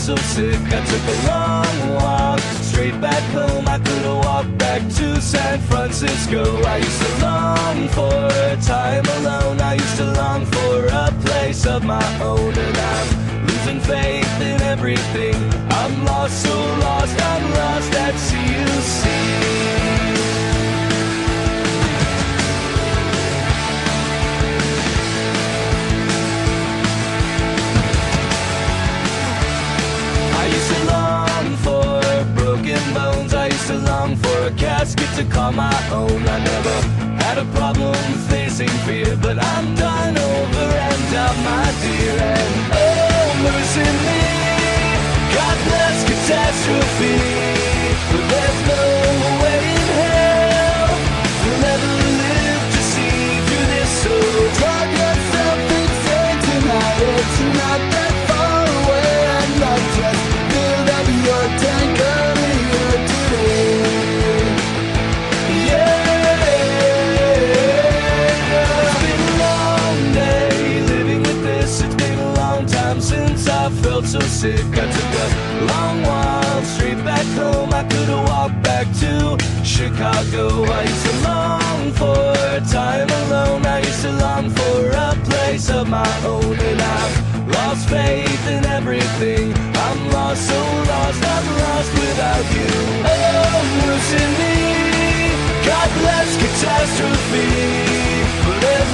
so sick, I took a long walk straight back home. I could've walked back to San Francisco. I used to long for time alone. I used to long for a place of my own. And I'm losing faith in everything. I'm lost, so lost, I'm lost at sea, you see. For a casket to call my own. I never had a problem facing fear, but I'm done over and out, my dear. And oh, mercy me, God bless catastrophe. But there's no way in hell we'll ever live to see through this. So drop yourself inside tonight. It's not that far away, and not just build up your tank earlier today. Since I felt so sick, I took a long while straight back I used to long for time alone. I used to long for a place of my own. And I've lost faith in everything. I'm lost, so lost, I'm lost without you. Oh, losing me, God bless catastrophe. But